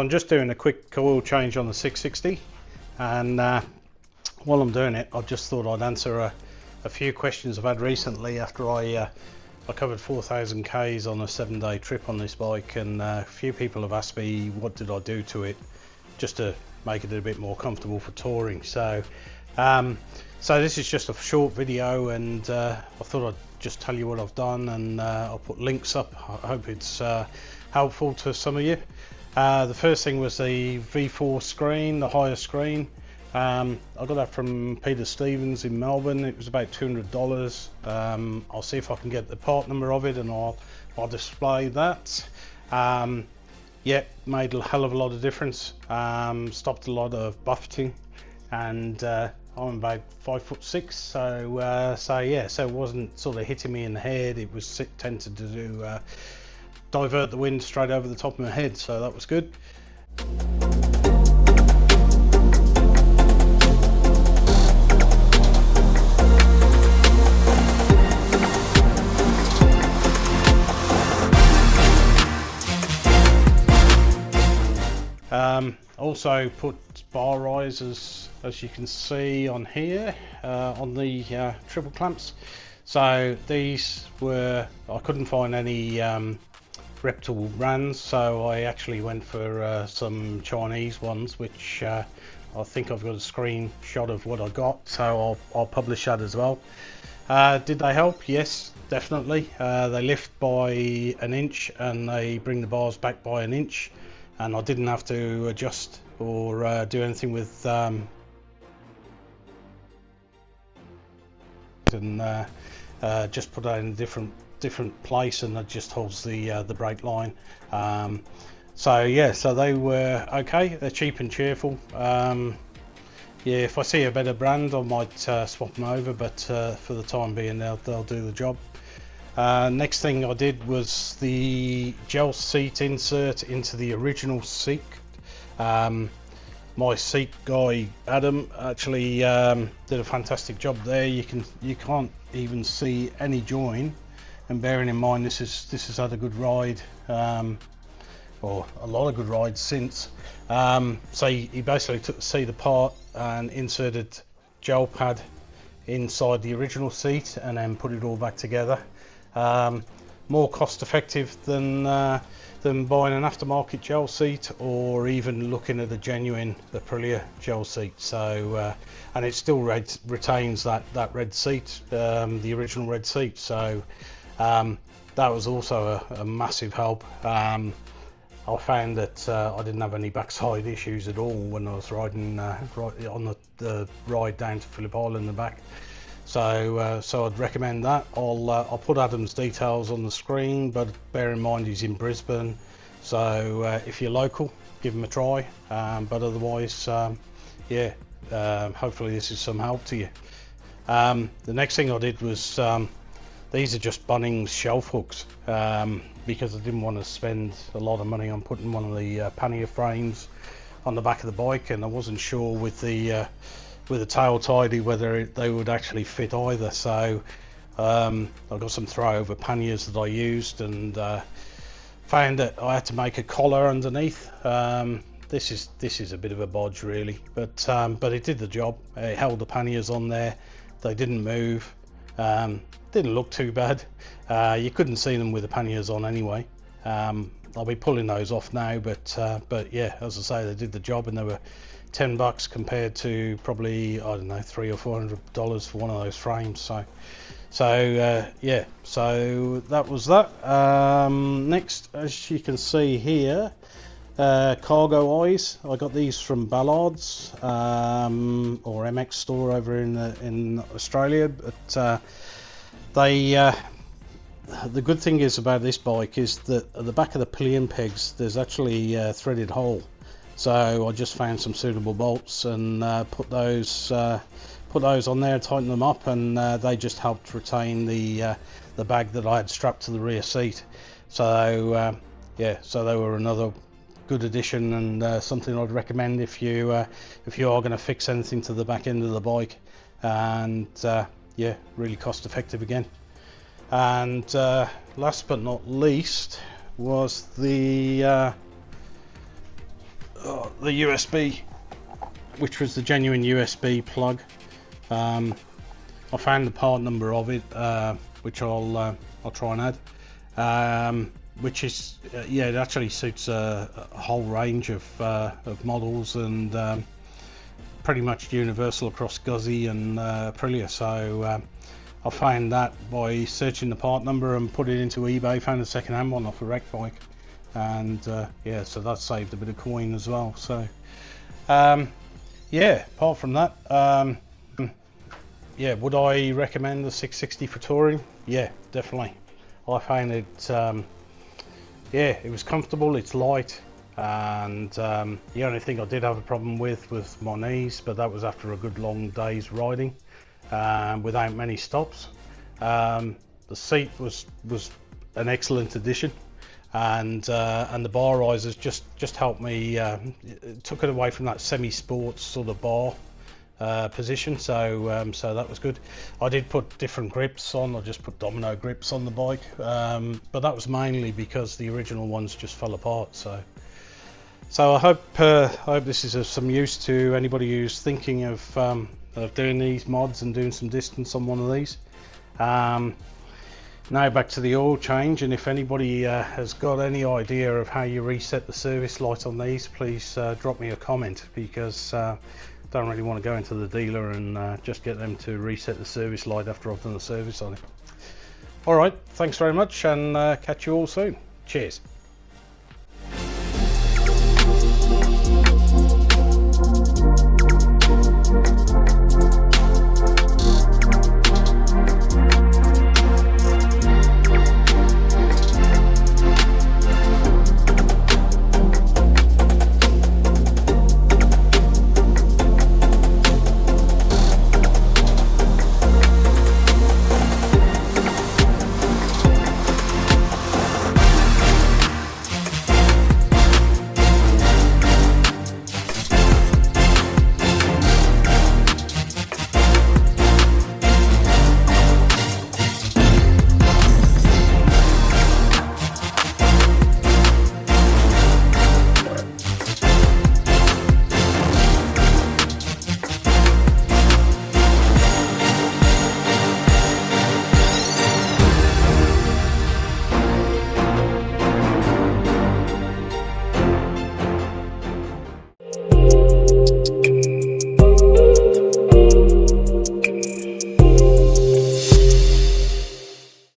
So I'm just doing a quick oil change on the 660, and while I'm doing it, I just thought I'd answer a few questions I've had recently after I covered 4,000 Ks on a 7-day trip on this bike, and a few people have asked me what did I do to it just to make it a bit more comfortable for touring. So this is just a short video, and I thought I'd just tell you what I've done, and I'll put links up. I hope it's helpful to some of you. The first thing was the V4 screen, the higher screen. I got that from Peter Stevens in Melbourne. It was about $200. I'll see if I can get the part number of it, and I'll display that. Yeah, made a hell of a lot of difference. Stopped a lot of buffeting, and I'm about 5'6", so yeah, so it wasn't sort of hitting me in the head. It was tended to do divert the wind straight over the top of my head, so that was good. Also put bar risers, as you can see on here, on the triple clamps. So these were, I couldn't find any reputable brands, so I actually went for some Chinese ones, which I think I've got a screenshot of what I got, so I'll publish that as well. Did they help? Yes, definitely. They lift by 1 inch and they bring the bars back by 1 inch, and I didn't have to adjust or do anything with just put that in a different place, and that just holds the brake line. So yeah, so they were okay. They're cheap and cheerful. Yeah, if I see a better brand, I might swap them over, but for the time being, they'll do the job. Next thing I did was the gel seat insert into the original seat. My seat guy Adam actually did a fantastic job there. You can't even see any join, and bearing in mind this has had a good ride, or a lot of good rides since. So he basically took the seat apart and inserted gel pad inside the original seat and then put it all back together. More cost effective than buying an aftermarket gel seat, or even looking at a genuine Aprilia gel seat. So and it still retains that red seat, the original red seat. So that was also a massive help. I found that I didn't have any backside issues at all when I was riding right on the ride down to Phillip Island and back. So I'd recommend that. I'll put Adam's details on the screen, but bear in mind he's in Brisbane, so if you're local, give him a try. But otherwise, yeah, hopefully this is some help to you. The next thing I did was these are just Bunnings shelf hooks, because I didn't want to spend a lot of money on putting one of the Pannier frames on the back of the bike, and I wasn't sure with the tail tidy whether they would actually fit either. So I got some throw-over panniers that I used, and found that I had to make a collar underneath. This is a bit of a bodge really, but it did the job. It held the panniers on there. They didn't move. Didn't look too bad. You couldn't see them with the panniers on anyway. I'll be pulling those off now, but yeah, as I say, they did the job, and they were $10 compared to probably, I don't know, $300 or $400 for one of those frames. So yeah, so that was that. Next, as you can see here, cargo eyes. I got these from Ballard's or MX store over in Australia, but the good thing is about this bike is that at the back of the pillion pegs there's actually a threaded hole. So I just found some suitable bolts and put those on there, tighten them up, and they just helped retain the bag that I had strapped to the rear seat. So yeah, so they were another good addition, and something I'd recommend if you are going to fix anything to the back end of the bike. And yeah, really cost effective again. And last but not least was the the USB, which was the genuine USB plug. I found the part number of it, which I'll try and add. Which is yeah, it actually suits a whole range of models, and pretty much universal across Guzzi and Aprilia. So I found that by searching the part number and put it into eBay. Found a second-hand one off a wreck bike, and yeah, so that saved a bit of coin as well. So yeah, apart from that, yeah, would I recommend the 660 for touring? Yeah, definitely. I found it, yeah, it was comfortable, it's light, and the only thing I did have a problem with was my knees, but that was after a good long day's riding without many stops. The seat was an excellent addition, and the bar risers just helped me, took it away from that semi-sports sort of bar position, so so that was good. I did put different grips on. I just put domino grips on the bike, but that was mainly because the original ones just fell apart. So I hope this is of some use to anybody who's thinking of doing these mods and doing some distance on one of these. Now back to the oil change, and if anybody has got any idea of how you reset the service light on these, please drop me a comment, because don't really want to go into the dealer and just get them to reset the service light after I've done the service on it. Alright, thanks very much, and catch you all soon. Cheers.